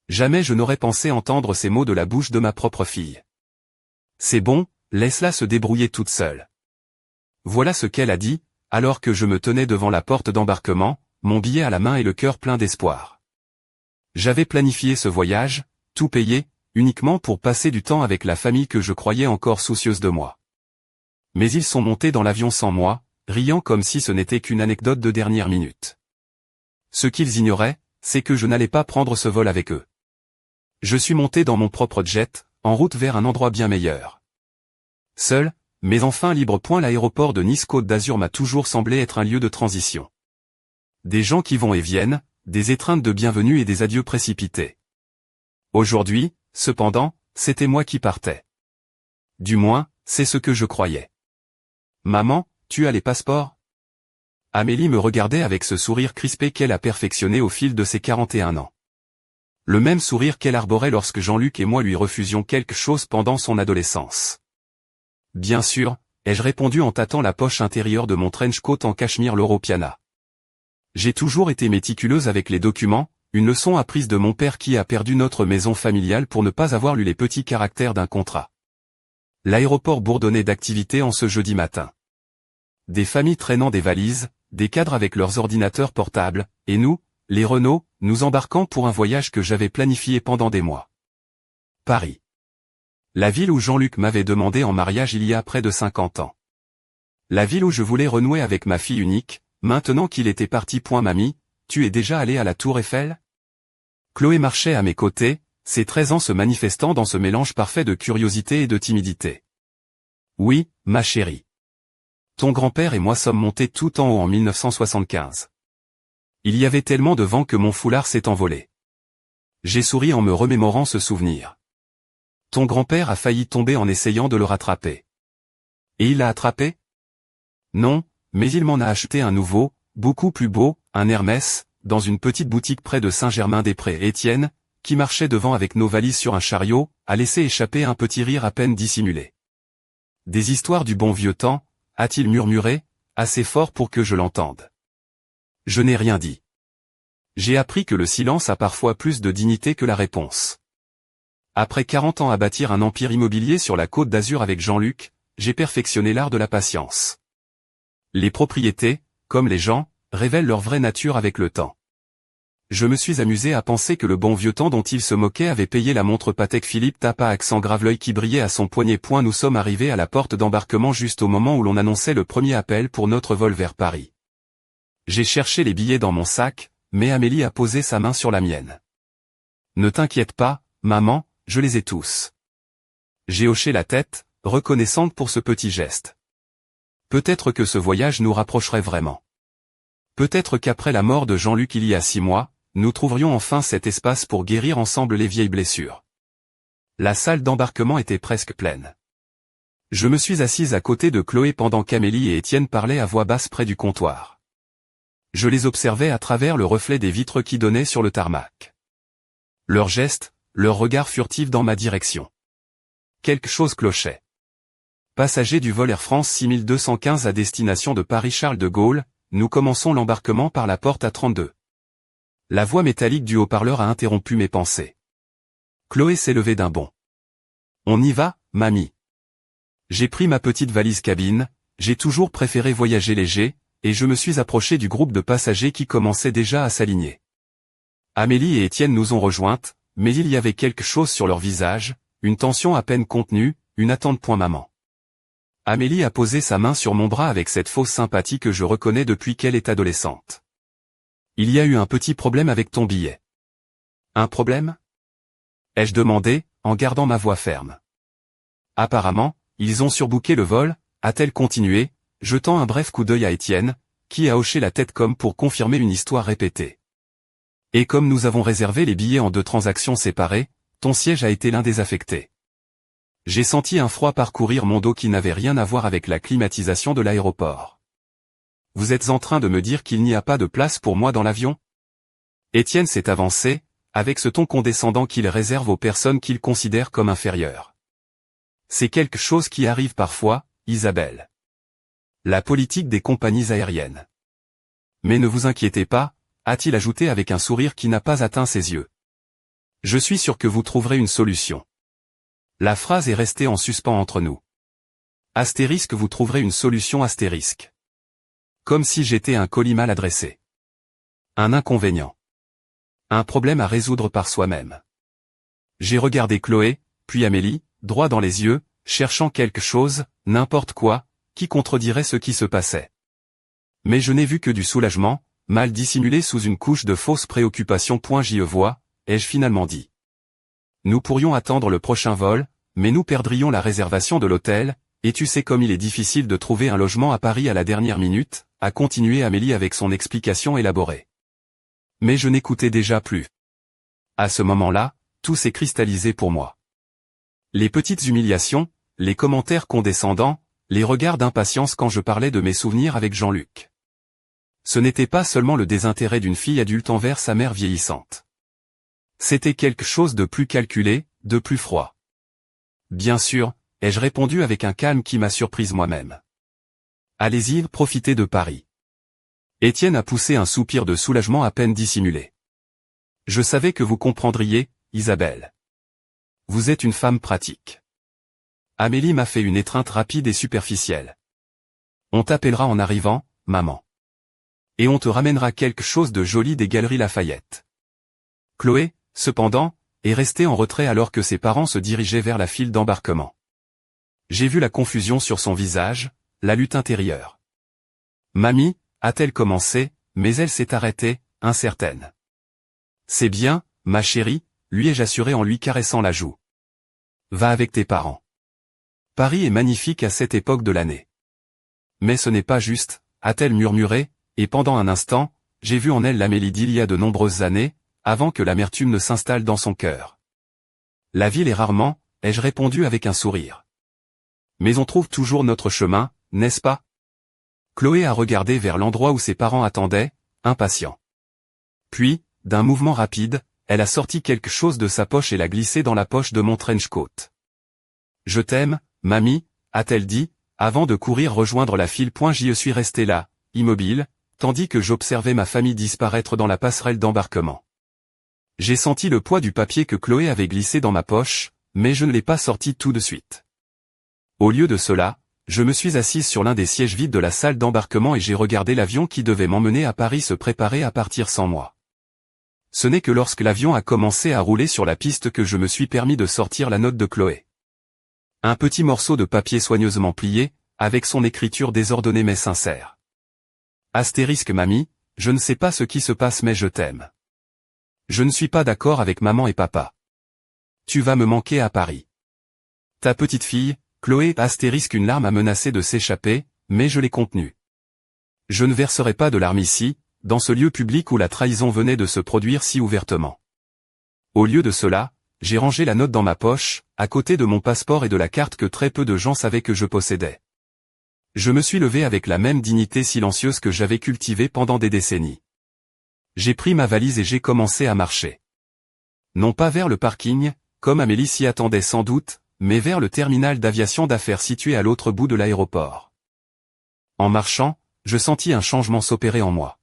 Jamais je n'aurais pensé entendre ces mots de la bouche de ma propre fille. C'est bon, laisse-la se débrouiller toute seule. Voilà ce qu'elle a dit, alors que je me tenais devant la porte d'embarquement, mon billet à la main et le cœur plein d'espoir. J'avais planifié ce voyage, tout payé, uniquement pour passer du temps avec la famille que je croyais encore soucieuse de moi. Mais ils sont montés dans l'avion sans moi, riant comme si ce n'était qu'une anecdote de dernière minute. Ce qu'ils ignoraient, c'est que je n'allais pas prendre ce vol avec eux. Je suis monté dans mon propre jet, en route vers un endroit bien meilleur. Seul, mais enfin libre. L'aéroport de Nice-Côte d'Azur m'a toujours semblé être un lieu de transition. Des gens qui vont et viennent, des étreintes de bienvenue et des adieux précipités. Aujourd'hui, cependant, c'était moi qui partais. Du moins, c'est ce que je croyais. Maman, tu as les passeports? Amélie me regardait avec ce sourire crispé qu'elle a perfectionné au fil de ses 41 ans. Le même sourire qu'elle arborait lorsque Jean-Luc et moi lui refusions quelque chose pendant son adolescence. Bien sûr, ai-je répondu en tâtant la poche intérieure de mon trench coat en cachemire l'Europiana. J'ai toujours été méticuleuse avec les documents, une leçon apprise de mon père qui a perdu notre maison familiale pour ne pas avoir lu les petits caractères d'un contrat. L'aéroport bourdonnait d'activités en ce jeudi matin. Des familles traînant des valises, des cadres avec leurs ordinateurs portables, et nous, les Renault, nous embarquant pour un voyage que j'avais planifié pendant des mois. Paris. La ville où Jean-Luc m'avait demandé en mariage il y a près de 50 ans. La ville où je voulais renouer avec ma fille unique, maintenant qu'il était parti. Mamie, tu es déjà allée à la Tour Eiffel? Chloé marchait à mes côtés, ses 13 ans se manifestant dans ce mélange parfait de curiosité et de timidité. Oui, ma chérie. Ton grand-père et moi sommes montés tout en haut en 1975. Il y avait tellement de vent que mon foulard s'est envolé. J'ai souri en me remémorant ce souvenir. Ton grand-père a failli tomber en essayant de le rattraper. Et il l'a attrapé? Non, mais il m'en a acheté un nouveau, beaucoup plus beau, un Hermès, dans une petite boutique près de Saint-Germain-des-Prés. Étienne, qui marchait devant avec nos valises sur un chariot, a laissé échapper un petit rire à peine dissimulé. Des histoires du bon vieux temps, a-t-il murmuré, assez fort pour que je l'entende. Je n'ai rien dit. J'ai appris que le silence a parfois plus de dignité que la réponse. Après 40 ans à bâtir un empire immobilier sur la Côte d'Azur avec Jean-Luc, j'ai perfectionné l'art de la patience. Les propriétés, comme les gens, révèlent leur vraie nature avec le temps. Je me suis amusé à penser que le bon vieux temps dont il se moquait avait payé la montre Patek Philippe Tapa accent grave, l'œil qui brillait à son poignet. Nous sommes arrivés à la porte d'embarquement juste au moment où l'on annonçait le premier appel pour notre vol vers Paris. J'ai cherché les billets dans mon sac, mais Amélie a posé sa main sur la mienne. Ne t'inquiète pas, maman, je les ai tous. J'ai hoché la tête, reconnaissante pour ce petit geste. Peut-être que ce voyage nous rapprocherait vraiment. Peut-être qu'après la mort de Jean-Luc il y a 6 mois, nous trouverions enfin cet espace pour guérir ensemble les vieilles blessures. La salle d'embarquement était presque pleine. Je me suis assise à côté de Chloé pendant qu'Amélie et Étienne parlaient à voix basse près du comptoir. Je les observais à travers le reflet des vitres qui donnaient sur le tarmac. Leurs gestes, leurs regards furtifs dans ma direction. Quelque chose clochait. Passagers du vol Air France 6215 à destination de Paris-Charles de Gaulle, nous commençons l'embarquement par la porte A32. La voix métallique du haut-parleur a interrompu mes pensées. Chloé s'est levée d'un bond. On y va, mamie. J'ai pris ma petite valise cabine, j'ai toujours préféré voyager léger, et je me suis approché du groupe de passagers qui commençait déjà à s'aligner. Amélie et Étienne nous ont rejointes, mais il y avait quelque chose sur leur visage, une tension à peine contenue, une attente. Maman. Amélie a posé sa main sur mon bras avec cette fausse sympathie que je reconnais depuis qu'elle est adolescente. Il y a eu un petit problème avec ton billet. Un problème? Ai-je demandé, en gardant ma voix ferme. Apparemment, ils ont surbooké le vol, a-t-elle continué, jetant un bref coup d'œil à Étienne, qui a hoché la tête comme pour confirmer une histoire répétée. Et comme nous avons réservé les billets en 2 transactions séparées, ton siège a été l'un des affectés. J'ai senti un froid parcourir mon dos qui n'avait rien à voir avec la climatisation de l'aéroport. Vous êtes en train de me dire qu'il n'y a pas de place pour moi dans l'avion? Étienne s'est avancé, avec ce ton condescendant qu'il réserve aux personnes qu'il considère comme inférieures. C'est quelque chose qui arrive parfois, Isabelle. La politique des compagnies aériennes. Mais ne vous inquiétez pas, a-t-il ajouté avec un sourire qui n'a pas atteint ses yeux. Je suis sûr que vous trouverez une solution. La phrase est restée en suspens entre nous. Astérisque, vous trouverez une solution astérisque. Comme si j'étais un colis mal adressé. Un inconvénient. Un problème à résoudre par soi-même. J'ai regardé Chloé, puis Amélie, droit dans les yeux, cherchant quelque chose, n'importe quoi, qui contredirait ce qui se passait. Mais je n'ai vu que du soulagement, mal dissimulé sous une couche de fausse préoccupation. J'y vois, ai-je finalement dit. Nous pourrions attendre le prochain vol, mais nous perdrions la réservation de l'hôtel, et tu sais comme il est difficile de trouver un logement à Paris à la dernière minute, a continué Amélie avec son explication élaborée. Mais je n'écoutais déjà plus. À ce moment-là, tout s'est cristallisé pour moi. Les petites humiliations, les commentaires condescendants, les regards d'impatience quand je parlais de mes souvenirs avec Jean-Luc. Ce n'était pas seulement le désintérêt d'une fille adulte envers sa mère vieillissante. C'était quelque chose de plus calculé, de plus froid. Bien sûr, ai-je répondu avec un calme qui m'a surprise moi-même. Allez-y, profitez de Paris. Étienne a poussé un soupir de soulagement à peine dissimulé. Je savais que vous comprendriez, Isabelle. Vous êtes une femme pratique. Amélie m'a fait une étreinte rapide et superficielle. On t'appellera en arrivant, maman. Et on te ramènera quelque chose de joli des Galeries Lafayette. Chloé, cependant, est restée en retrait alors que ses parents se dirigeaient vers la file d'embarquement. J'ai vu la confusion sur son visage, la lutte intérieure. Mamie, a-t-elle commencé, mais elle s'est arrêtée, incertaine. C'est bien, ma chérie, lui ai-je assuré en lui caressant la joue. Va avec tes parents. Paris est magnifique à cette époque de l'année. Mais ce n'est pas juste, a-t-elle murmuré, et pendant un instant, j'ai vu en elle l'Amélie d'il y a de nombreuses années, avant que l'amertume ne s'installe dans son cœur. La ville est rarement, ai-je répondu avec un sourire. Mais on trouve toujours notre chemin, n'est-ce pas? Chloé a regardé vers l'endroit où ses parents attendaient, impatients. Puis, d'un mouvement rapide, elle a sorti quelque chose de sa poche et l'a glissé dans la poche de mon trench-coat. Je t'aime, mamie, a-t-elle dit, avant de courir rejoindre la file. J'y suis resté là, immobile, tandis que j'observais ma famille disparaître dans la passerelle d'embarquement. J'ai senti le poids du papier que Chloé avait glissé dans ma poche, mais je ne l'ai pas sorti tout de suite. Au lieu de cela, je me suis assise sur l'un des sièges vides de la salle d'embarquement et j'ai regardé l'avion qui devait m'emmener à Paris se préparer à partir sans moi. Ce n'est que lorsque l'avion a commencé à rouler sur la piste que je me suis permis de sortir la note de Chloé. Un petit morceau de papier soigneusement plié, avec son écriture désordonnée mais sincère. Astérisque mamie, je ne sais pas ce qui se passe mais je t'aime. Je ne suis pas d'accord avec maman et papa. Tu vas me manquer à Paris. Ta petite fille, Chloé, astérisque une larme a menacé de s'échapper, mais je l'ai contenue. Je ne verserai pas de larmes ici, dans ce lieu public où la trahison venait de se produire si ouvertement. Au lieu de cela, j'ai rangé la note dans ma poche, à côté de mon passeport et de la carte que très peu de gens savaient que je possédais. Je me suis levé avec la même dignité silencieuse que j'avais cultivée pendant des décennies. J'ai pris ma valise et j'ai commencé à marcher. Non pas vers le parking, comme Amélie s'y attendait sans doute, mais vers le terminal d'aviation d'affaires situé à l'autre bout de l'aéroport. En marchant, je sentis un changement s'opérer en moi.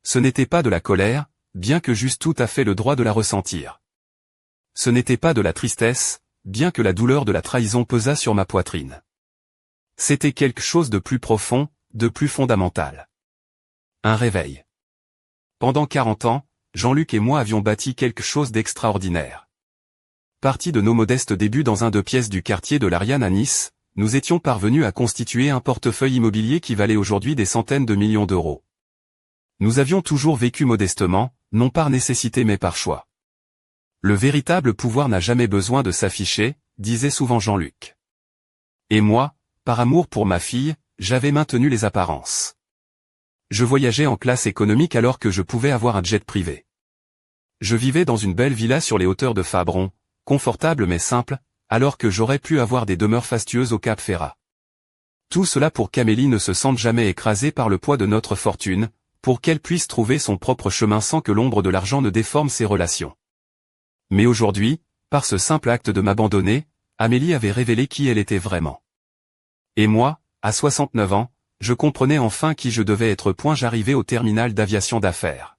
Ce n'était pas de la colère, bien que j'eusse tout à fait le droit de la ressentir. Ce n'était pas de la tristesse, bien que la douleur de la trahison pesât sur ma poitrine. C'était quelque chose de plus profond, de plus fondamental. Un réveil. Pendant 40 ans, Jean-Luc et moi avions bâti quelque chose d'extraordinaire. Partis de nos modestes débuts dans un 2 pièces du quartier de l'Ariane à Nice, nous étions parvenus à constituer un portefeuille immobilier qui valait aujourd'hui des centaines de millions d'euros. Nous avions toujours vécu modestement, non par nécessité mais par choix. Le véritable pouvoir n'a jamais besoin de s'afficher, disait souvent Jean-Luc. Et moi, par amour pour ma fille, j'avais maintenu les apparences. Je voyageais en classe économique alors que je pouvais avoir un jet privé. Je vivais dans une belle villa sur les hauteurs de Fabron, confortable mais simple, alors que j'aurais pu avoir des demeures fastueuses au Cap Ferrat. Tout cela pour qu'Amélie ne se sente jamais écrasée par le poids de notre fortune, pour qu'elle puisse trouver son propre chemin sans que l'ombre de l'argent ne déforme ses relations. Mais aujourd'hui, par ce simple acte de m'abandonner, Amélie avait révélé qui elle était vraiment. Et moi, à 69 ans, je comprenais enfin qui je devais être. J'arrivais au terminal d'aviation d'affaires.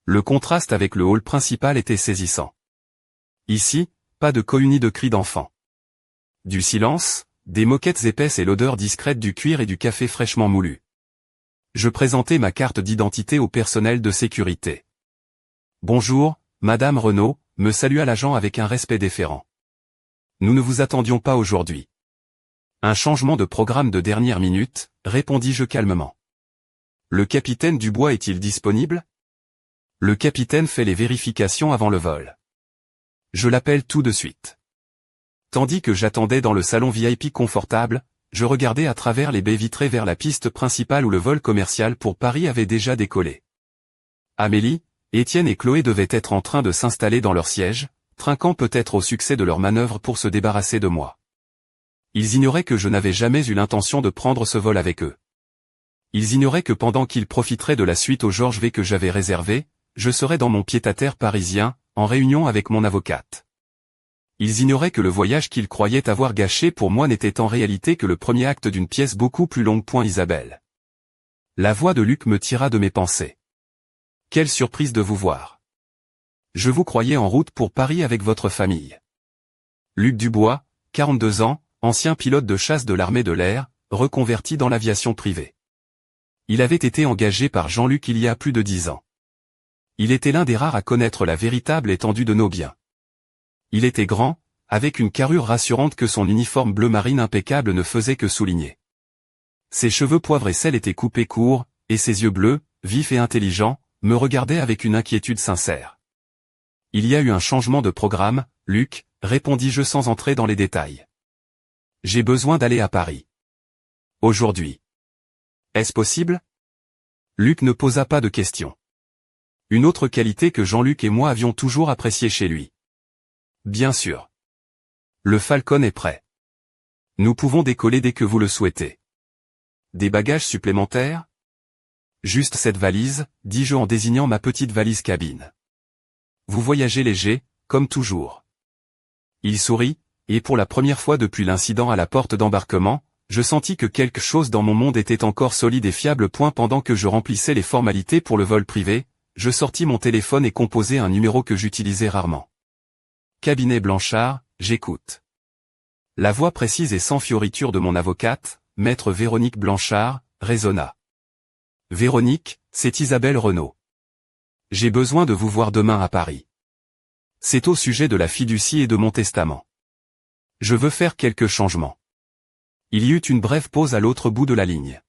Le contraste avec le hall principal était saisissant. Ici, pas de cohue ni de cris d'enfants. Du silence, des moquettes épaisses et l'odeur discrète du cuir et du café fraîchement moulu. Je présentai ma carte d'identité au personnel de sécurité. « Bonjour, Madame Renaud », me salua l'agent avec un respect déférent. « Nous ne vous attendions pas aujourd'hui. » « Un changement de programme de dernière minute », répondis-je calmement. « Le capitaine Dubois est-il disponible ? » Le capitaine fait les vérifications avant le vol. Je l'appelle tout de suite. Tandis que j'attendais dans le salon VIP confortable, je regardais à travers les baies vitrées vers la piste principale où le vol commercial pour Paris avait déjà décollé. Amélie, Étienne et Chloé devaient être en train de s'installer dans leur siège, trinquant peut-être au succès de leur manœuvre pour se débarrasser de moi. Ils ignoraient que je n'avais jamais eu l'intention de prendre ce vol avec eux. Ils ignoraient que pendant qu'ils profiteraient de la suite au Georges V que j'avais réservé, je serais dans mon pied-à-terre parisien, en réunion avec mon avocate. Ils ignoraient que le voyage qu'ils croyaient avoir gâché pour moi n'était en réalité que le premier acte d'une pièce beaucoup plus longue. Isabelle. La voix de Luc me tira de mes pensées. Quelle surprise de vous voir. Je vous croyais en route pour Paris avec votre famille. Luc Dubois, 42 ans, ancien pilote de chasse de l'armée de l'air, reconverti dans l'aviation privée. Il avait été engagé par Jean-Luc il y a plus de 10 ans. Il était l'un des rares à connaître la véritable étendue de nos biens. Il était grand, avec une carrure rassurante que son uniforme bleu marine impeccable ne faisait que souligner. Ses cheveux poivre et sel étaient coupés courts, et ses yeux bleus, vifs et intelligents, me regardaient avec une inquiétude sincère. « Il y a eu un changement de programme, Luc », répondis-je sans entrer dans les détails. « J'ai besoin d'aller à Paris. Aujourd'hui. Est-ce possible ?» Luc ne posa pas de questions. Une autre qualité que Jean-Luc et moi avions toujours appréciée chez lui. Bien sûr. Le Falcon est prêt. Nous pouvons décoller dès que vous le souhaitez. Des bagages supplémentaires ? Juste cette valise, dis-je en désignant ma petite valise cabine. Vous voyagez léger, comme toujours. Il sourit, et pour la première fois depuis l'incident à la porte d'embarquement, je sentis que quelque chose dans mon monde était encore solide et fiable. Pendant que je remplissais les formalités pour le vol privé, je sortis mon téléphone et composai un numéro que j'utilisais rarement. Cabinet Blanchard, j'écoute. La voix précise et sans fioriture de mon avocate, maître Véronique Blanchard, résonna. Véronique, c'est Isabelle Renaud. J'ai besoin de vous voir demain à Paris. C'est au sujet de la fiducie et de mon testament. Je veux faire quelques changements. Il y eut une brève pause à l'autre bout de la ligne.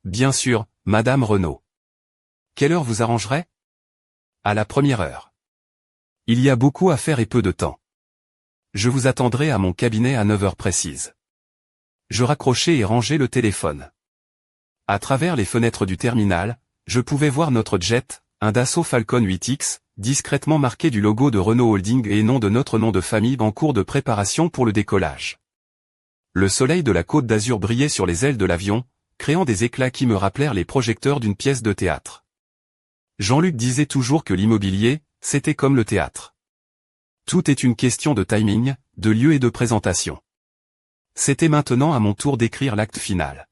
Bien sûr, Madame Renaud. Quelle heure vous arrangerait ? À la première heure. Il y a beaucoup à faire et peu de temps. Je vous attendrai à mon cabinet à 9 heures précises. Je raccrochai et rangeai le téléphone. À travers les fenêtres du terminal, je pouvais voir notre jet, un Dassault Falcon 8X, discrètement marqué du logo de Renault Holding et non de notre nom de famille en cours de préparation pour le décollage. Le soleil de la Côte d'Azur brillait sur les ailes de l'avion, créant des éclats qui me rappelèrent les projecteurs d'une pièce de théâtre. Jean-Luc disait toujours que l'immobilier, c'était comme le théâtre. Tout est une question de timing, de lieu et de présentation. C'était maintenant à mon tour d'écrire l'acte final.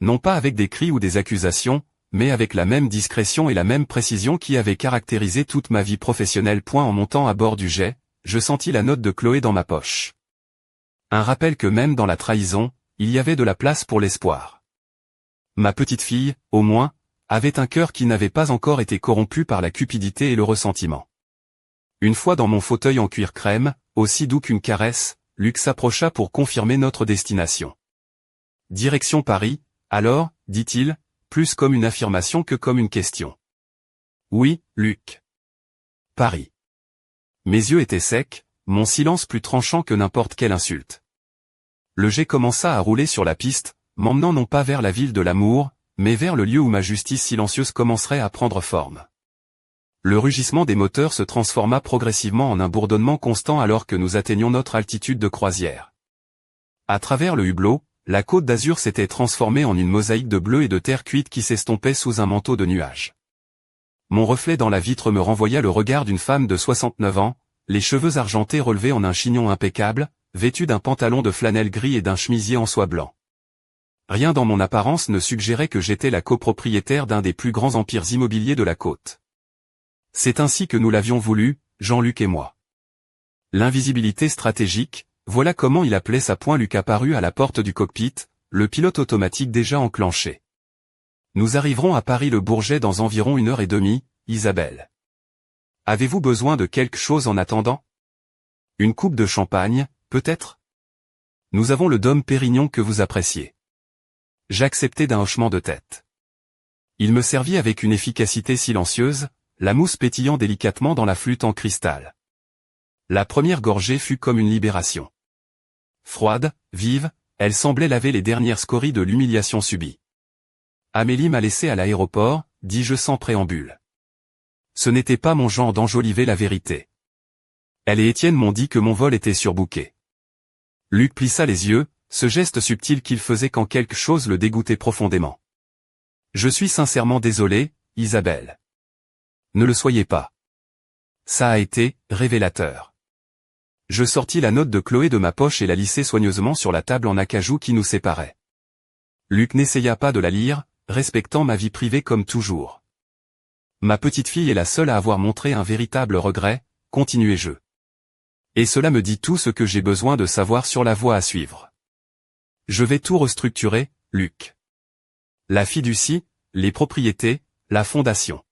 Non pas avec des cris ou des accusations, mais avec la même discrétion et la même précision qui avait caractérisé toute ma vie professionnelle. En montant à bord du jet, je sentis la note de Chloé dans ma poche. Un rappel que même dans la trahison, il y avait de la place pour l'espoir. Ma petite fille, au moins, avait un cœur qui n'avait pas encore été corrompu par la cupidité et le ressentiment. Une fois dans mon fauteuil en cuir crème, aussi doux qu'une caresse, Luc s'approcha pour confirmer notre destination. Direction Paris, alors, dit-il, plus comme une affirmation que comme une question. Oui, Luc. Paris. Mes yeux étaient secs, mon silence plus tranchant que n'importe quelle insulte. Le jet commença à rouler sur la piste, m'emmenant non pas vers la ville de l'amour, mais vers le lieu où ma justice silencieuse commencerait à prendre forme. Le rugissement des moteurs se transforma progressivement en un bourdonnement constant alors que nous atteignions notre altitude de croisière. À travers le hublot, la Côte d'Azur s'était transformée en une mosaïque de bleu et de terre cuite qui s'estompait sous un manteau de nuages. Mon reflet dans la vitre me renvoya le regard d'une femme de 69 ans, les cheveux argentés relevés en un chignon impeccable, vêtue d'un pantalon de flanelle gris et d'un chemisier en soie blanc. Rien dans mon apparence ne suggérait que j'étais la copropriétaire d'un des plus grands empires immobiliers de la côte. C'est ainsi que nous l'avions voulu, Jean-Luc et moi. L'invisibilité stratégique, voilà comment il appelait sa. Luc apparut à la porte du cockpit, le pilote automatique déjà enclenché. Nous arriverons à Paris-le-Bourget dans environ 1h30, Isabelle. Avez-vous besoin de quelque chose en attendant? Une coupe de champagne, peut-être? Nous avons le Dom Pérignon que vous appréciez. J'acceptai d'un hochement de tête. Il me servit avec une efficacité silencieuse, la mousse pétillant délicatement dans la flûte en cristal. La première gorgée fut comme une libération. Froide, vive, elle semblait laver les dernières scories de l'humiliation subie. Amélie m'a laissé à l'aéroport, dis-je sans préambule. Ce n'était pas mon genre d'enjoliver la vérité. Elle et Étienne m'ont dit que mon vol était surbooké. Luc plissa les yeux, ce geste subtil qu'il faisait quand quelque chose le dégoûtait profondément. Je suis sincèrement désolé, Isabelle. Ne le soyez pas. Ça a été révélateur. Je sortis la note de Chloé de ma poche et la lissai soigneusement sur la table en acajou qui nous séparait. Luc n'essaya pas de la lire, respectant ma vie privée comme toujours. Ma petite fille est la seule à avoir montré un véritable regret, continuai-je. Et cela me dit tout ce que j'ai besoin de savoir sur la voie à suivre. Je vais tout restructurer, Luc. La fiducie, les propriétés, la fondation.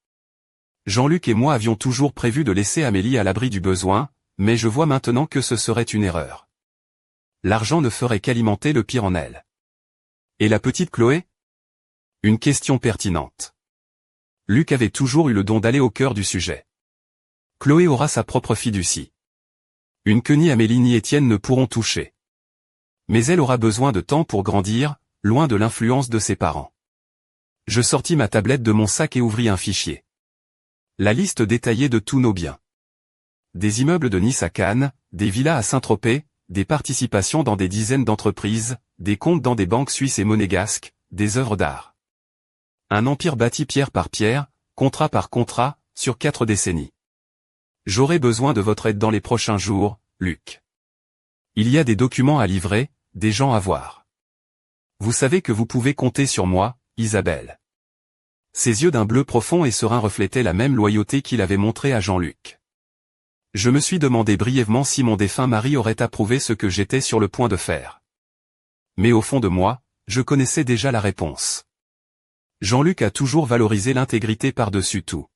Jean-Luc et moi avions toujours prévu de laisser Amélie à l'abri du besoin, mais je vois maintenant que ce serait une erreur. L'argent ne ferait qu'alimenter le pire en elle. Et la petite Chloé? Une question pertinente. Luc avait toujours eu le don d'aller au cœur du sujet. Chloé aura sa propre fiducie. Une que ni Amélie ni Étienne ne pourront toucher. Mais elle aura besoin de temps pour grandir, loin de l'influence de ses parents. Je sortis ma tablette de mon sac et ouvris un fichier. La liste détaillée de tous nos biens. Des immeubles de Nice à Cannes, des villas à Saint-Tropez, des participations dans des dizaines d'entreprises, des comptes dans des banques suisses et monégasques, des œuvres d'art. Un empire bâti pierre par pierre, contrat par contrat, sur 4 décennies. J'aurai besoin de votre aide dans les prochains jours, Luc. Il y a des documents à livrer, des gens à voir. Vous savez que vous pouvez compter sur moi, Isabelle. Ses yeux d'un bleu profond et serein reflétaient la même loyauté qu'il avait montrée à Jean-Luc. Je me suis demandé brièvement si mon défunt mari aurait approuvé ce que j'étais sur le point de faire. Mais au fond de moi, je connaissais déjà la réponse. Jean-Luc a toujours valorisé l'intégrité par-dessus tout.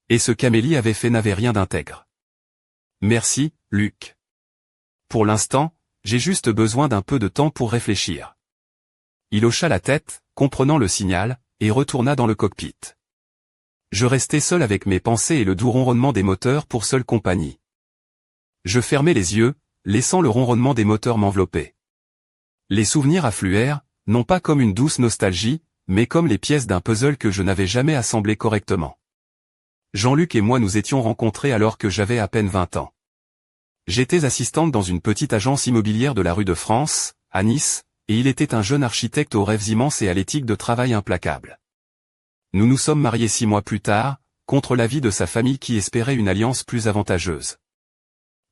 Et ce qu'Amélie avait fait n'avait rien d'intègre. Merci, Luc. Pour l'instant, j'ai juste besoin d'un peu de temps pour réfléchir. Il hocha la tête, comprenant le signal, et retourna dans le cockpit. Je restai seul avec mes pensées et le doux ronronnement des moteurs pour seule compagnie. Je fermai les yeux, laissant le ronronnement des moteurs m'envelopper. Les souvenirs affluèrent, non pas comme une douce nostalgie, mais comme les pièces d'un puzzle que je n'avais jamais assemblé correctement. Jean-Luc et moi nous étions rencontrés alors que j'avais à peine 20 ans. J'étais assistante dans une petite agence immobilière de la rue de France, à Nice, et il était un jeune architecte aux rêves immenses et à l'éthique de travail implacable. Nous nous sommes mariés 6 mois plus tard, contre l'avis de sa famille qui espérait une alliance plus avantageuse.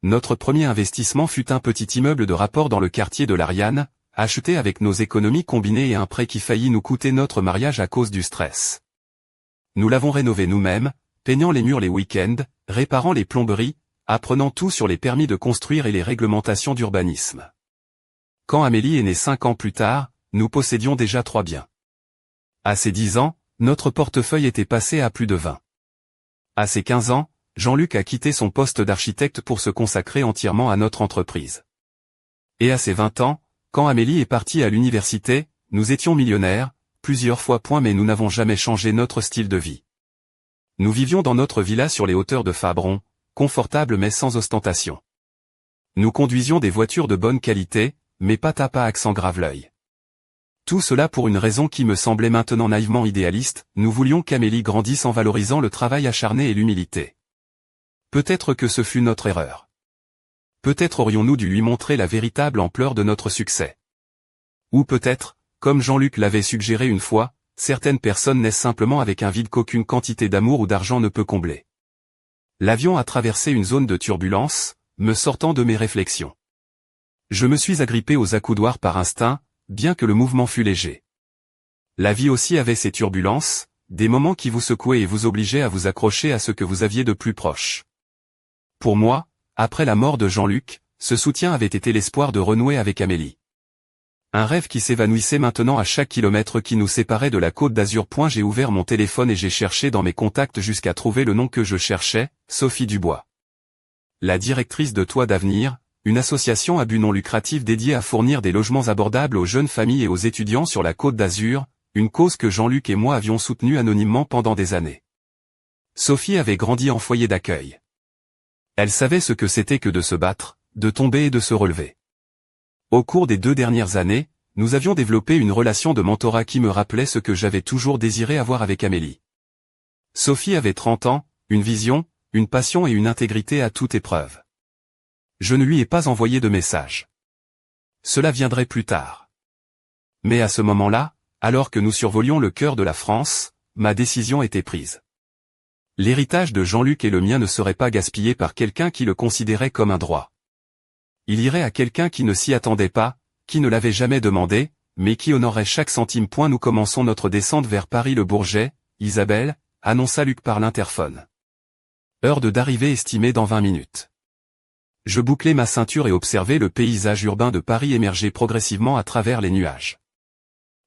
Notre premier investissement fut un petit immeuble de rapport dans le quartier de l'Ariane, acheté avec nos économies combinées et un prêt qui faillit nous coûter notre mariage à cause du stress. Nous l'avons rénové nous-mêmes, peignant les murs les week-ends, réparant les plomberies, apprenant tout sur les permis de construire et les réglementations d'urbanisme. Quand Amélie est née 5 ans plus tard, nous possédions déjà 3 biens. À ses 10 ans, notre portefeuille était passé à plus de 20. À ses 15 ans, Jean-Luc a quitté son poste d'architecte pour se consacrer entièrement à notre entreprise. Et à ses 20 ans, quand Amélie est partie à l'université, nous étions millionnaires, plusieurs fois mais nous n'avons jamais changé notre style de vie. Nous vivions dans notre villa sur les hauteurs de Fabron, confortable mais sans ostentation. Nous conduisions des voitures de bonne qualité, mais pas à pas accent grave l'œil. Tout cela pour une raison qui me semblait maintenant naïvement idéaliste, nous voulions qu'Amélie grandisse en valorisant le travail acharné et l'humilité. Peut-être que ce fut notre erreur. Peut-être aurions-nous dû lui montrer la véritable ampleur de notre succès. Ou peut-être, comme Jean-Luc l'avait suggéré une fois, certaines personnes naissent simplement avec un vide qu'aucune quantité d'amour ou d'argent ne peut combler. L'avion a traversé une zone de turbulence, me sortant de mes réflexions. Je me suis agrippé aux accoudoirs par instinct, bien que le mouvement fût léger. La vie aussi avait ses turbulences, des moments qui vous secouaient et vous obligeaient à vous accrocher à ce que vous aviez de plus proche. Pour moi, après la mort de Jean-Luc, ce soutien avait été l'espoir de renouer avec Amélie. Un rêve qui s'évanouissait maintenant à chaque kilomètre qui nous séparait de la Côte d'Azur. J'ai ouvert mon téléphone et j'ai cherché dans mes contacts jusqu'à trouver le nom que je cherchais, Sophie Dubois. La directrice de Toit d'Avenir, une association à but non lucratif dédiée à fournir des logements abordables aux jeunes familles et aux étudiants sur la Côte d'Azur, une cause que Jean-Luc et moi avions soutenue anonymement pendant des années. Sophie avait grandi en foyer d'accueil. Elle savait ce que c'était que de se battre, de tomber et de se relever. Au cours des 2 dernières années, nous avions développé une relation de mentorat qui me rappelait ce que j'avais toujours désiré avoir avec Amélie. Sophie avait 30 ans, une vision, une passion et une intégrité à toute épreuve. Je ne lui ai pas envoyé de message. Cela viendrait plus tard. Mais à ce moment-là, alors que nous survolions le cœur de la France, ma décision était prise. L'héritage de Jean-Luc et le mien ne serait pas gaspillé par quelqu'un qui le considérait comme un droit. Il irait à quelqu'un qui ne s'y attendait pas, qui ne l'avait jamais demandé, mais qui honorerait chaque centime. Nous commençons notre descente vers Paris-le-Bourget, Isabelle, annonça Luc par l'interphone. Heure d'arrivée estimée dans 20 minutes. Je bouclai ma ceinture et observai le paysage urbain de Paris émerger progressivement à travers les nuages.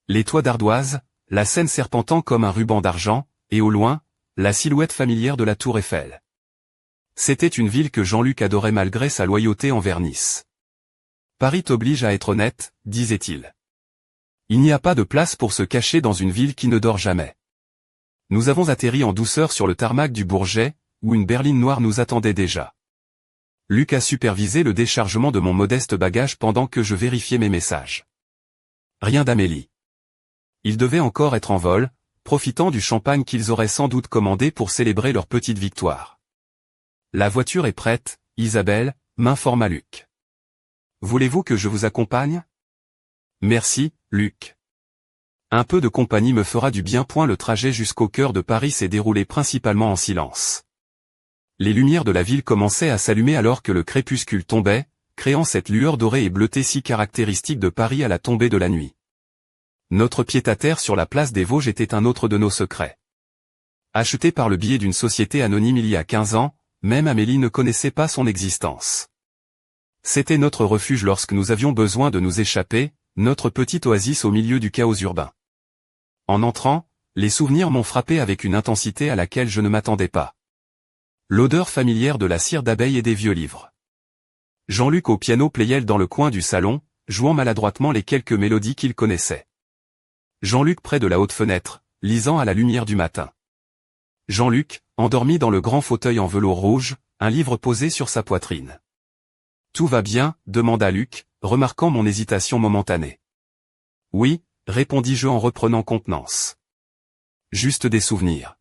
Les toits d'ardoise, la Seine serpentant comme un ruban d'argent, et au loin, la silhouette familière de la Tour Eiffel. C'était une ville que Jean-Luc adorait malgré sa loyauté envers Nice. Paris t'oblige à être honnête, disait-il. Il n'y a pas de place pour se cacher dans une ville qui ne dort jamais. Nous avons atterri en douceur sur le tarmac du Bourget, où une berline noire nous attendait déjà. Luc a supervisé le déchargement de mon modeste bagage pendant que je vérifiais mes messages. Rien d'Amélie. Ils devaient encore être en vol, profitant du champagne qu'ils auraient sans doute commandé pour célébrer leur petite victoire. La voiture est prête, Isabelle, m'informa Luc. Voulez-vous que je vous accompagne? Merci, Luc. Un peu de compagnie me fera du bien. Le trajet jusqu'au cœur de Paris s'est déroulé principalement en silence. Les lumières de la ville commençaient à s'allumer alors que le crépuscule tombait, créant cette lueur dorée et bleutée si caractéristique de Paris à la tombée de la nuit. Notre pied-à-terre sur la place des Vosges était un autre de nos secrets. Acheté par le biais d'une société anonyme il y a 15 ans, même Amélie ne connaissait pas son existence. C'était notre refuge lorsque nous avions besoin de nous échapper, notre petite oasis au milieu du chaos urbain. En entrant, les souvenirs m'ont frappé avec une intensité à laquelle je ne m'attendais pas. L'odeur familière de la cire d'abeille et des vieux livres. Jean-Luc au piano Pleyel dans le coin du salon, jouant maladroitement les quelques mélodies qu'il connaissait. Jean-Luc près de la haute fenêtre, lisant à la lumière du matin. Jean-Luc, endormi dans le grand fauteuil en velours rouge, un livre posé sur sa poitrine. « Tout va bien ?» demanda Luc, remarquant mon hésitation momentanée. « Oui » répondis-je en reprenant contenance. « Juste des souvenirs.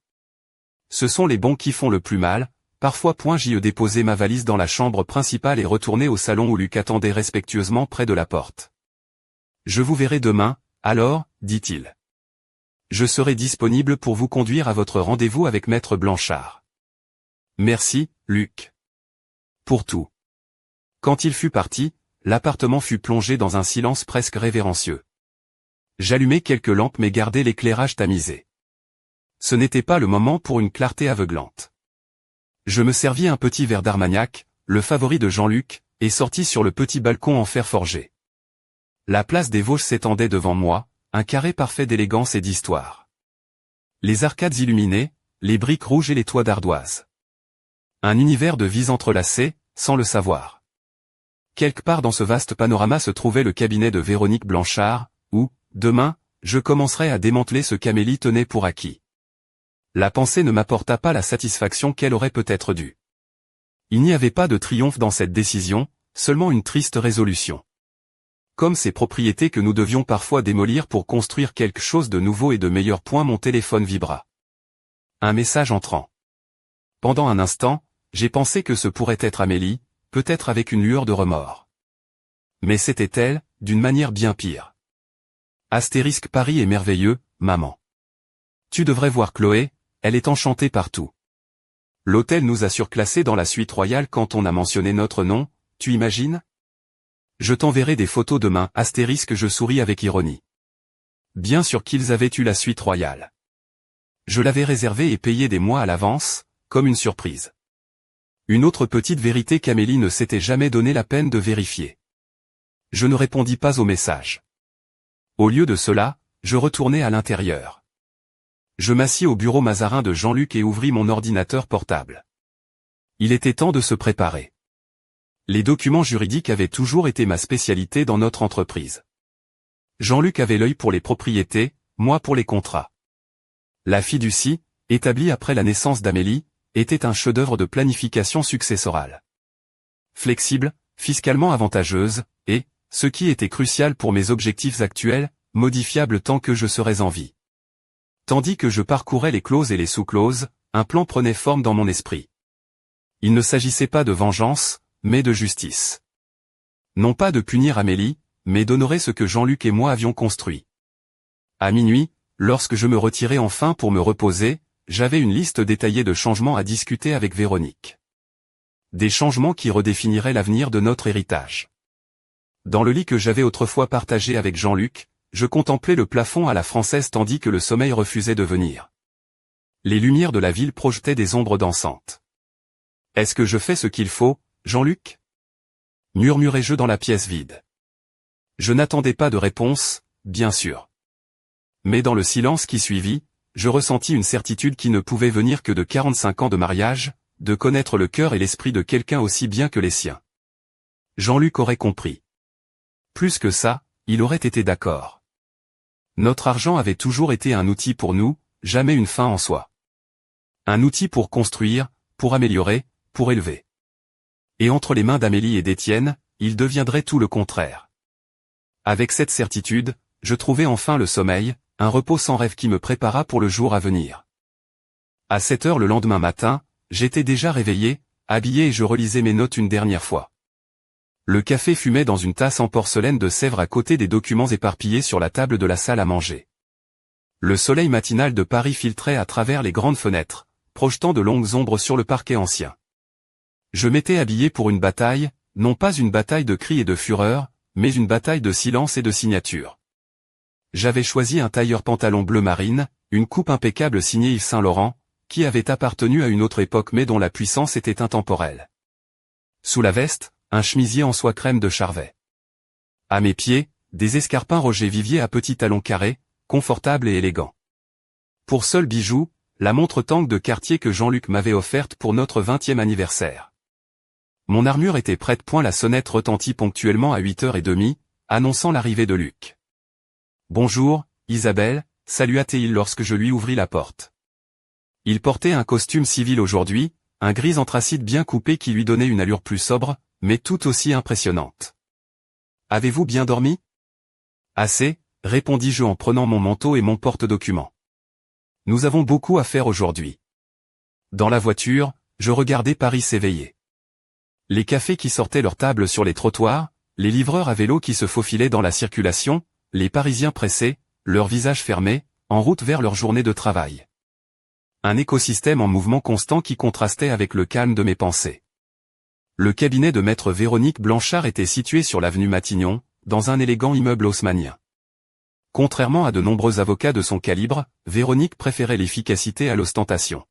Ce sont les bons qui font le plus mal, parfois. » J'y ai déposé ma valise dans la chambre principale et retourné au salon où Luc attendait respectueusement près de la porte. « Je vous verrai demain, alors, dit-il. Je serai disponible pour vous conduire à votre rendez-vous avec Maître Blanchard. Merci, Luc. Pour tout. Quand il fut parti, l'appartement fut plongé dans un silence presque révérencieux. J'allumai quelques lampes mais gardai l'éclairage tamisé. Ce n'était pas le moment pour une clarté aveuglante. Je me servis un petit verre d'Armagnac, le favori de Jean-Luc, et sortis sur le petit balcon en fer forgé. La place des Vosges s'étendait devant moi, un carré parfait d'élégance et d'histoire. Les arcades illuminées, les briques rouges et les toits d'ardoise. Un univers de vies entrelacées, sans le savoir. Quelque part dans ce vaste panorama se trouvait le cabinet de Véronique Blanchard, où, demain, je commencerai à démanteler ce qu'Amélie tenait pour acquis. La pensée ne m'apporta pas la satisfaction qu'elle aurait peut-être dû. Il n'y avait pas de triomphe dans cette décision, seulement une triste résolution. Comme ces propriétés que nous devions parfois démolir pour construire quelque chose de nouveau et de meilleur. Mon téléphone vibra. Un message entrant. Pendant un instant, j'ai pensé que ce pourrait être Amélie, peut-être avec une lueur de remords. Mais c'était elle, d'une manière bien pire. Astérisque Paris est merveilleux, maman. Tu devrais voir Chloé, elle est enchantée partout. L'hôtel nous a surclassés dans la suite royale quand on a mentionné notre nom, tu imagines? Je t'enverrai des photos demain, astérisque je souris avec ironie. Bien sûr qu'ils avaient eu la suite royale. Je l'avais réservé et payé des mois à l'avance, comme une surprise. Une autre petite vérité qu'Amélie ne s'était jamais donné la peine de vérifier. Je ne répondis pas au message. Au lieu de cela, je retournai à l'intérieur. Je m'assis au bureau Mazarin de Jean-Luc et ouvris mon ordinateur portable. Il était temps de se préparer. Les documents juridiques avaient toujours été ma spécialité dans notre entreprise. Jean-Luc avait l'œil pour les propriétés, moi pour les contrats. La fiducie, établie après la naissance d'Amélie, était un chef-d'œuvre de planification successorale. Flexible, fiscalement avantageuse, et, ce qui était crucial pour mes objectifs actuels, modifiable tant que je serais en vie. Tandis que je parcourais les clauses et les sous-clauses, un plan prenait forme dans mon esprit. Il ne s'agissait pas de vengeance, mais de justice. Non pas de punir Amélie, mais d'honorer ce que Jean-Luc et moi avions construit. À minuit, lorsque je me retirais enfin pour me reposer, j'avais une liste détaillée de changements à discuter avec Véronique. Des changements qui redéfiniraient l'avenir de notre héritage. Dans le lit que j'avais autrefois partagé avec Jean-Luc, je contemplais le plafond à la française tandis que le sommeil refusait de venir. Les lumières de la ville projetaient des ombres dansantes. « Est-ce que je fais ce qu'il faut, Jean-Luc » murmurai-je dans la pièce vide. Je n'attendais pas de réponse, bien sûr. Mais dans le silence qui suivit, je ressentis une certitude qui ne pouvait venir que de 45 ans de mariage, de connaître le cœur et l'esprit de quelqu'un aussi bien que les siens. Jean-Luc aurait compris. Plus que ça, il aurait été d'accord. Notre argent avait toujours été un outil pour nous, jamais une fin en soi. Un outil pour construire, pour améliorer, pour élever. Et entre les mains d'Amélie et d'Étienne, il deviendrait tout le contraire. Avec cette certitude, je trouvai enfin le sommeil, un repos sans rêve qui me prépara pour le jour à venir. À 7 heures le lendemain matin, j'étais déjà réveillé, habillé et je relisais mes notes une dernière fois. Le café fumait dans une tasse en porcelaine de Sèvres à côté des documents éparpillés sur la table de la salle à manger. Le soleil matinal de Paris filtrait à travers les grandes fenêtres, projetant de longues ombres sur le parquet ancien. Je m'étais habillé pour une bataille, non pas une bataille de cris et de fureur, mais une bataille de silence et de signature. J'avais choisi un tailleur pantalon bleu marine, une coupe impeccable signée Yves Saint Laurent, qui avait appartenu à une autre époque mais dont la puissance était intemporelle. Sous la veste, un chemisier en soie crème de Charvet. À mes pieds, des escarpins Roger Vivier à petits talons carrés, confortables et élégants. Pour seul bijou, la montre Tank de Cartier que Jean-Luc m'avait offerte pour notre 20e anniversaire. Mon armure était prête point la sonnette retentit ponctuellement à 8h30, annonçant l'arrivée de Luc. « Bonjour, Isabelle » salua-t-il lorsque je lui ouvris la porte. Il portait un costume civil aujourd'hui, un gris anthracite bien coupé qui lui donnait une allure plus sobre, mais tout aussi impressionnante. « Avez-vous bien dormi ?»« Assez » répondis-je en prenant mon manteau et mon porte-documents. « Nous avons beaucoup à faire aujourd'hui. » Dans la voiture, je regardais Paris s'éveiller. Les cafés qui sortaient leur table sur les trottoirs, les livreurs à vélo qui se faufilaient dans la circulation, les Parisiens pressés, leurs visages fermés, en route vers leur journée de travail. Un écosystème en mouvement constant qui contrastait avec le calme de mes pensées. Le cabinet de maître Véronique Blanchard était situé sur l'avenue Matignon, dans un élégant immeuble haussmannien. Contrairement à de nombreux avocats de son calibre, Véronique préférait l'efficacité à l'ostentation.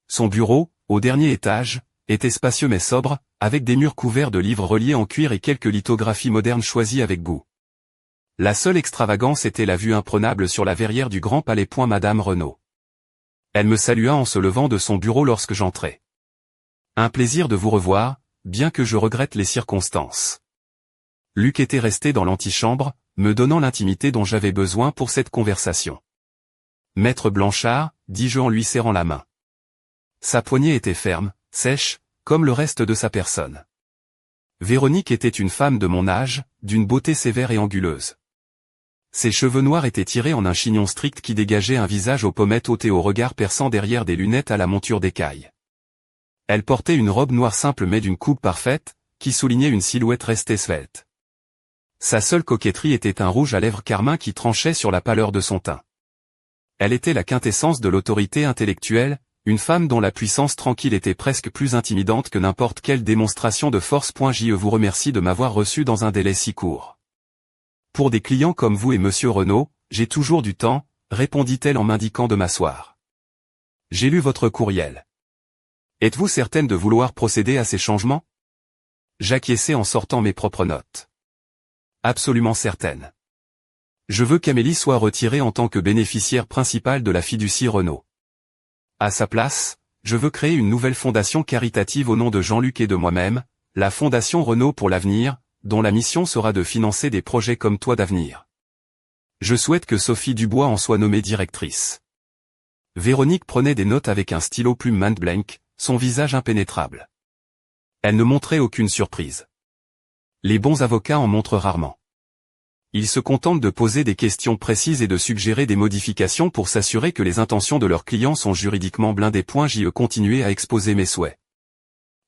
Son bureau, au dernier étage, était spacieux mais sobre, avec des murs couverts de livres reliés en cuir et quelques lithographies modernes choisies avec goût. La seule extravagance était la vue imprenable sur la verrière du Grand Palais. Madame Renaud. Elle me salua en se levant de son bureau lorsque j'entrai. Un plaisir de vous revoir, bien que je regrette les circonstances. Luc était resté dans l'antichambre, me donnant l'intimité dont j'avais besoin pour cette conversation. Maître Blanchard, dis-je en lui serrant la main. Sa poignée était ferme, sèche, comme le reste de sa personne. Véronique était une femme de mon âge, d'une beauté sévère et anguleuse. Ses cheveux noirs étaient tirés en un chignon strict qui dégageait un visage aux pommettes hautes et au regard perçant derrière des lunettes à la monture d'écaille. Elle portait une robe noire simple mais d'une coupe parfaite, qui soulignait une silhouette restée svelte. Sa seule coquetterie était un rouge à lèvres carmin qui tranchait sur la pâleur de son teint. Elle était la quintessence de l'autorité intellectuelle, une femme dont la puissance tranquille était presque plus intimidante que n'importe quelle démonstration de force. Je vous remercie de m'avoir reçu dans un délai si court. Pour des clients comme vous et monsieur Renaud, j'ai toujours du temps, répondit-elle en m'indiquant de m'asseoir. J'ai lu votre courriel. Êtes-vous certaine de vouloir procéder à ces changements? J'acquiesçai en sortant mes propres notes. Absolument certaine. Je veux qu'Amélie soit retirée en tant que bénéficiaire principale de la fiducie Renault. À sa place, je veux créer une nouvelle fondation caritative au nom de Jean-Luc et de moi-même, la Fondation Renault pour l'avenir, dont la mission sera de financer des projets comme Toi d'avenir. Je souhaite que Sophie Dubois en soit nommée directrice. Véronique prenait des notes avec un stylo plume main blank, son visage impénétrable. Elle ne montrait aucune surprise. Les bons avocats en montrent rarement. Ils se contentent de poser des questions précises et de suggérer des modifications pour s'assurer que les intentions de leurs clients sont juridiquement blindées. J'y continuer à exposer mes souhaits.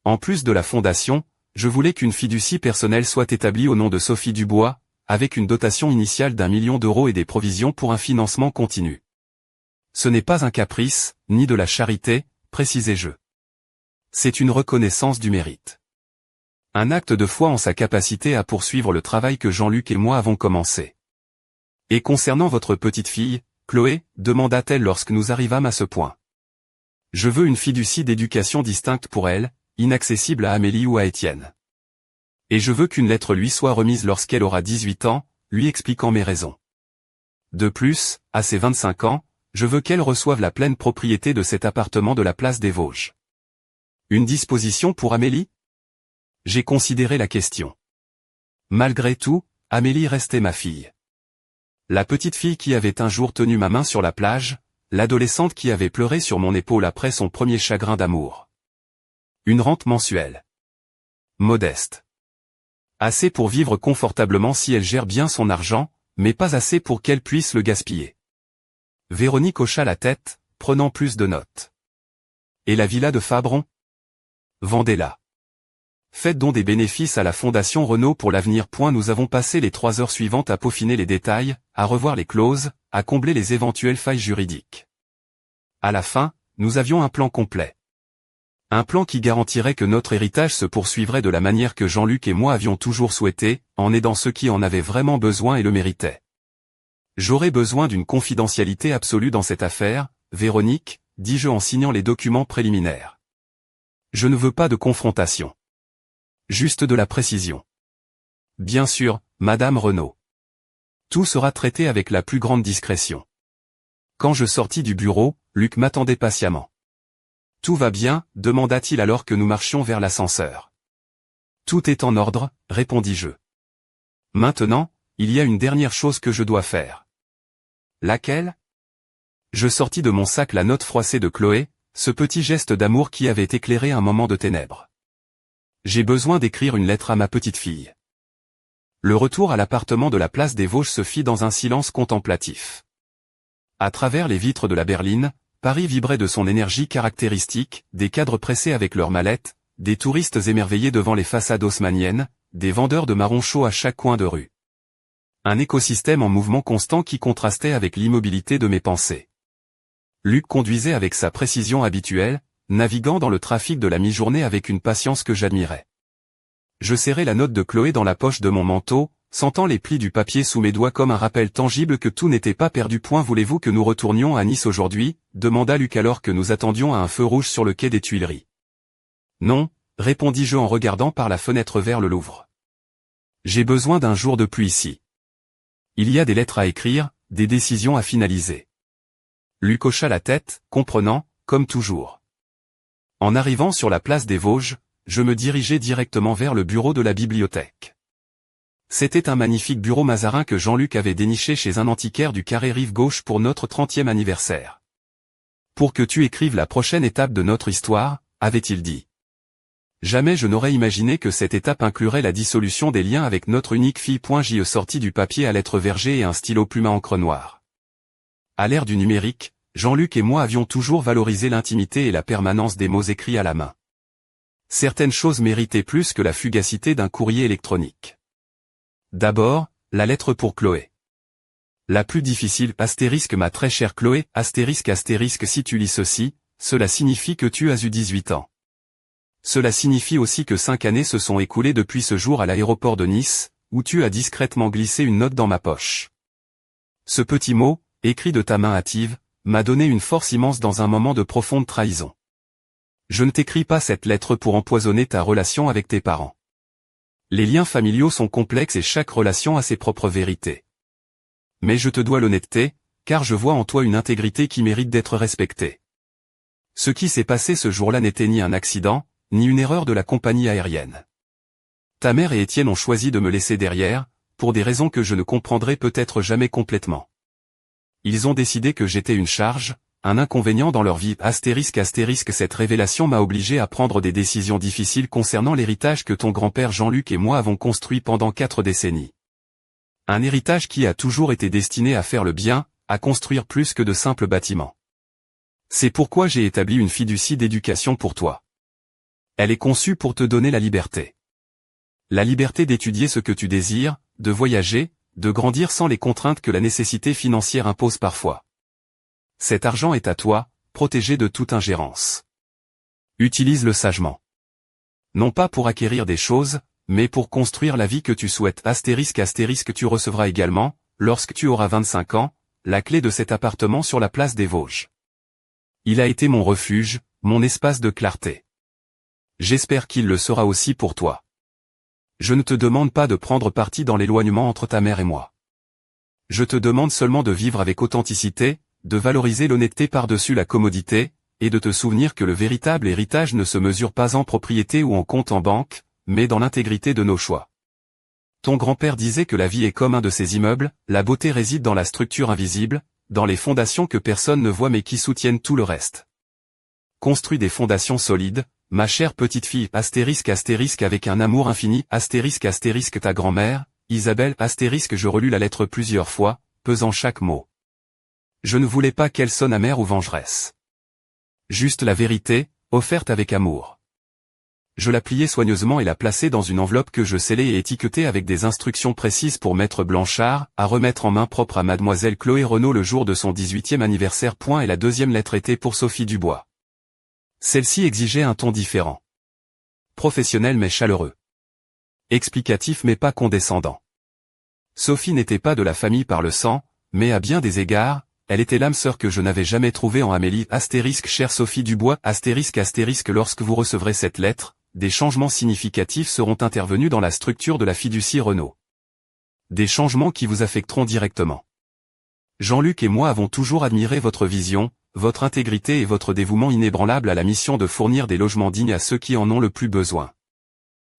En plus de la fondation, je voulais qu'une fiducie personnelle soit établie au nom de Sophie Dubois, avec une dotation initiale d'1 million d'euros et des provisions pour un financement continu. Ce n'est pas un caprice, ni de la charité, précisai-je. C'est une reconnaissance du mérite. Un acte de foi en sa capacité à poursuivre le travail que Jean-Luc et moi avons commencé. Et concernant votre petite fille, Chloé, demanda-t-elle lorsque nous arrivâmes à ce point. Je veux une fiducie d'éducation distincte pour elle, inaccessible à Amélie ou à Étienne. Et je veux qu'une lettre lui soit remise lorsqu'elle aura 18 ans, lui expliquant mes raisons. De plus, à ses 25 ans, je veux qu'elle reçoive la pleine propriété de cet appartement de la place des Vosges. Une disposition pour Amélie? J'ai considéré la question. Malgré tout, Amélie restait ma fille. La petite fille qui avait un jour tenu ma main sur la plage, l'adolescente qui avait pleuré sur mon épaule après son premier chagrin d'amour. Une rente mensuelle. Modeste. Assez pour vivre confortablement si elle gère bien son argent, mais pas assez pour qu'elle puisse le gaspiller. Véronique hocha la tête, prenant plus de notes. Et la villa de Fabron? Vendez-la. Faites donc des bénéfices à la Fondation Renault pour l'avenir. Nous avons passé les 3 heures suivantes à peaufiner les détails, à revoir les clauses, à combler les éventuelles failles juridiques. À la fin, nous avions un plan complet. Un plan qui garantirait que notre héritage se poursuivrait de la manière que Jean-Luc et moi avions toujours souhaité, en aidant ceux qui en avaient vraiment besoin et le méritaient. J'aurais besoin d'une confidentialité absolue dans cette affaire, Véronique, dis-je en signant les documents préliminaires. Je ne veux pas de confrontation. Juste de la précision. Bien sûr, Madame Renault. Tout sera traité avec la plus grande discrétion. Quand je sortis du bureau, Luc m'attendait patiemment. Tout va bien, demanda-t-il alors que nous marchions vers l'ascenseur. Tout est en ordre, répondis-je. Maintenant, il y a une dernière chose que je dois faire. Laquelle? Je sortis de mon sac la note froissée de Chloé, ce petit geste d'amour qui avait éclairé un moment de ténèbres. J'ai besoin d'écrire une lettre à ma petite fille. Le retour à l'appartement de la place des Vosges se fit dans un silence contemplatif. À travers les vitres de la berline, Paris vibrait de son énergie caractéristique, des cadres pressés avec leurs mallettes, des touristes émerveillés devant les façades haussmanniennes, des vendeurs de marrons chauds à chaque coin de rue. Un écosystème en mouvement constant qui contrastait avec l'immobilité de mes pensées. Luc conduisait avec sa précision habituelle, naviguant dans le trafic de la mi-journée avec une patience que j'admirais. Je serrai la note de Chloé dans la poche de mon manteau, sentant les plis du papier sous mes doigts comme un rappel tangible que tout n'était pas perdu. Voulez-vous que nous retournions à Nice aujourd'hui? Demanda Luc alors que nous attendions à un feu rouge sur le quai des Tuileries. Non, répondis-je en regardant par la fenêtre vers le Louvre. J'ai besoin d'un jour de pluie ici. Il y a des lettres à écrire, des décisions à finaliser. Luc hocha la tête, comprenant, comme toujours. En arrivant sur la place des Vosges, je me dirigeai directement vers le bureau de la bibliothèque. C'était un magnifique bureau mazarin que Jean-Luc avait déniché chez un antiquaire du carré Rive Gauche pour notre 30e anniversaire. Pour que tu écrives la prochaine étape de notre histoire, avait-il dit. Jamais je n'aurais imaginé que cette étape inclurait la dissolution des liens avec notre unique fille. J'y sortis du papier à lettres vergées et un stylo plume à encre noire. À l'ère du numérique, Jean-Luc et moi avions toujours valorisé l'intimité et la permanence des mots écrits à la main. Certaines choses méritaient plus que la fugacité d'un courrier électronique. D'abord, la lettre pour Chloé. La plus difficile, astérisque ma très chère Chloé, astérisque si tu lis ceci, cela signifie que tu as eu 18 ans. Cela signifie aussi que 5 années se sont écoulées depuis ce jour à l'aéroport de Nice, où tu as discrètement glissé une note dans ma poche. Ce petit mot, écrit de ta main hâtive, m'a donné une force immense dans un moment de profonde trahison. Je ne t'écris pas cette lettre pour empoisonner ta relation avec tes parents. Les liens familiaux sont complexes et chaque relation a ses propres vérités. Mais je te dois l'honnêteté, car je vois en toi une intégrité qui mérite d'être respectée. Ce qui s'est passé ce jour-là n'était ni un accident, ni une erreur de la compagnie aérienne. Ta mère et Étienne ont choisi de me laisser derrière, pour des raisons que je ne comprendrai peut-être jamais complètement. Ils ont décidé que j'étais une charge, un inconvénient dans leur vie. Cette révélation m'a obligé à prendre des décisions difficiles concernant l'héritage que ton grand-père Jean-Luc et moi avons construit pendant 4 décennies. Un héritage qui a toujours été destiné à faire le bien, à construire plus que de simples bâtiments. C'est pourquoi j'ai établi une fiducie d'éducation pour toi. Elle est conçue pour te donner la liberté. La liberté d'étudier ce que tu désires, de voyager, de grandir sans les contraintes que la nécessité financière impose parfois. Cet argent est à toi, protégé de toute ingérence. Utilise-le sagement. Non pas pour acquérir des choses, mais pour construire la vie que tu souhaites. Tu recevras également, lorsque tu auras 25 ans, la clé de cet appartement sur la place des Vosges. Il a été mon refuge, mon espace de clarté. J'espère qu'il le sera aussi pour toi. Je ne te demande pas de prendre parti dans l'éloignement entre ta mère et moi. Je te demande seulement de vivre avec authenticité, de valoriser l'honnêteté par-dessus la commodité, et de te souvenir que le véritable héritage ne se mesure pas en propriété ou en compte en banque, mais dans l'intégrité de nos choix. Ton grand-père disait que la vie est comme un de ces immeubles, la beauté réside dans la structure invisible, dans les fondations que personne ne voit mais qui soutiennent tout le reste. Construis des fondations solides, ma chère petite fille, avec un amour infini, ta grand-mère, Isabelle, je relus la lettre plusieurs fois, pesant chaque mot. Je ne voulais pas qu'elle sonne amère ou vengeresse. Juste la vérité, offerte avec amour. Je la pliai soigneusement et la plaçai dans une enveloppe que je scellai et étiquetai avec des instructions précises pour Maître Blanchard, à remettre en main propre à Mademoiselle Chloé Renaud le jour de son 18e anniversaire. Et la deuxième lettre était pour Sophie Dubois. Celle-ci exigeait un ton différent. Professionnel mais chaleureux. Explicatif mais pas condescendant. Sophie n'était pas de la famille par le sang, mais à bien des égards, elle était l'âme sœur que je n'avais jamais trouvée en Amélie. Chère Sophie Dubois, lorsque vous recevrez cette lettre, des changements significatifs seront intervenus dans la structure de la fiducie Renaud. Des changements qui vous affecteront directement. Jean-Luc et moi avons toujours admiré votre vision, votre intégrité et votre dévouement inébranlable à la mission de fournir des logements dignes à ceux qui en ont le plus besoin.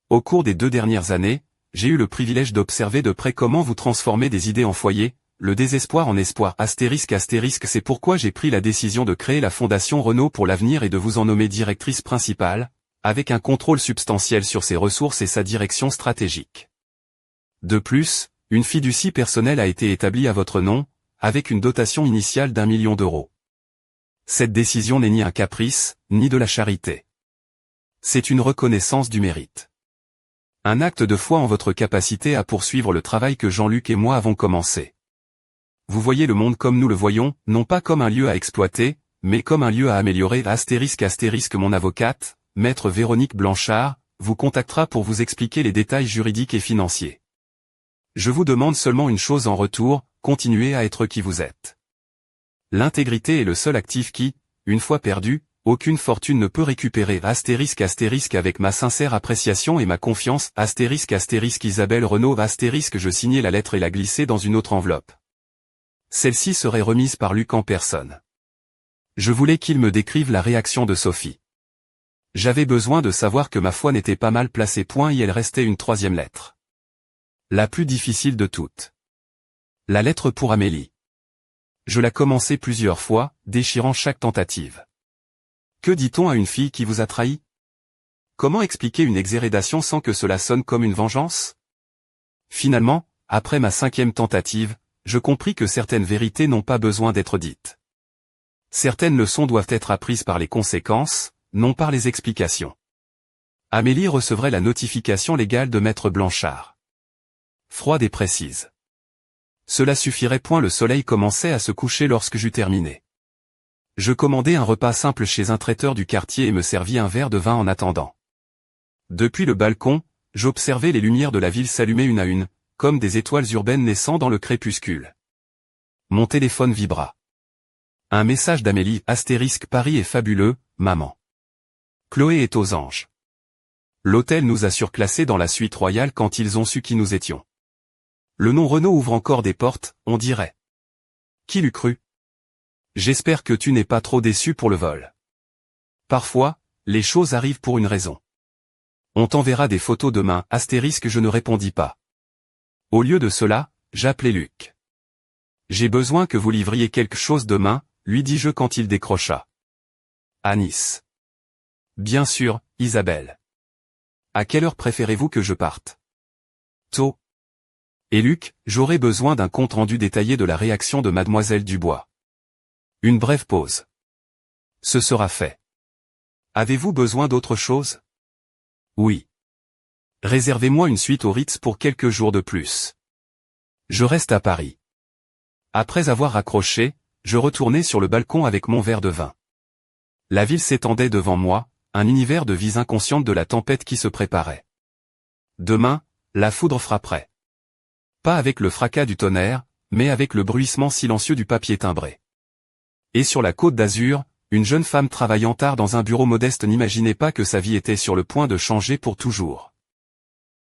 Au cours des 2 dernières années, j'ai eu le privilège d'observer de près comment vous transformez des idées en foyers, le désespoir en espoir. C'est pourquoi j'ai pris la décision de créer la Fondation Renaud pour l'avenir et de vous en nommer directrice principale, avec un contrôle substantiel sur ses ressources et sa direction stratégique. De plus, une fiducie personnelle a été établie à votre nom, avec une dotation initiale d'1 million d'euros. Cette décision n'est ni un caprice, ni de la charité. C'est une reconnaissance du mérite. Un acte de foi en votre capacité à poursuivre le travail que Jean-Luc et moi avons commencé. Vous voyez le monde comme nous le voyons, non pas comme un lieu à exploiter, mais comme un lieu à améliorer. Mon avocate, Maître Véronique Blanchard, vous contactera pour vous expliquer les détails juridiques et financiers. Je vous demande seulement une chose en retour, continuez à être qui vous êtes. L'intégrité est le seul actif qui, une fois perdu, aucune fortune ne peut récupérer. Avec ma sincère appréciation et ma confiance. Isabelle Renaud. Je signai la lettre et la glissai dans une autre enveloppe. Celle-ci serait remise par Luc en personne. Je voulais qu'il me décrive la réaction de Sophie. J'avais besoin de savoir que ma foi n'était pas mal placée. Et elle restait une 3e lettre. La plus difficile de toutes. La lettre pour Amélie. Je la commençai plusieurs fois, déchirant chaque tentative. Que dit-on à une fille qui vous a trahi? Comment expliquer une exhérédation sans que cela sonne comme une vengeance? Finalement, après ma 5e tentative, je compris que certaines vérités n'ont pas besoin d'être dites. Certaines leçons doivent être apprises par les conséquences, non par les explications. Amélie recevrait la notification légale de Maître Blanchard. Froide et précise. Cela suffirait. Le soleil commençait à se coucher lorsque j'eus terminé. Je commandai un repas simple chez un traiteur du quartier et me servis un verre de vin en attendant. Depuis le balcon, j'observais les lumières de la ville s'allumer une à une, comme des étoiles urbaines naissant dans le crépuscule. Mon téléphone vibra. Un message d'Amélie, * Paris est fabuleux, maman. Chloé est aux anges. L'hôtel nous a surclassés dans la suite royale quand ils ont su qui nous étions. Le nom Renault ouvre encore des portes, on dirait. Qui l'eût cru? J'espère que tu n'es pas trop déçu pour le vol. Parfois, les choses arrivent pour une raison. On t'enverra des photos demain, * je ne répondis pas. Au lieu de cela, j'appelai Luc. J'ai besoin que vous livriez quelque chose demain, lui dis-je quand il décrocha. À Nice. Bien sûr, Isabelle. À quelle heure préférez-vous que je parte? Tôt. Et Luc, j'aurai besoin d'un compte-rendu détaillé de la réaction de mademoiselle Dubois. Une brève pause. Ce sera fait. Avez-vous besoin d'autre chose? Oui. Réservez-moi une suite au Ritz pour quelques jours de plus. Je reste à Paris. Après avoir raccroché, je retournai sur le balcon avec mon verre de vin. La ville s'étendait devant moi, un univers de vies inconscientes de la tempête qui se préparait. Demain, la foudre frapperait. Pas avec le fracas du tonnerre, mais avec le bruissement silencieux du papier timbré. Et sur la Côte d'Azur, une jeune femme travaillant tard dans un bureau modeste n'imaginait pas que sa vie était sur le point de changer pour toujours.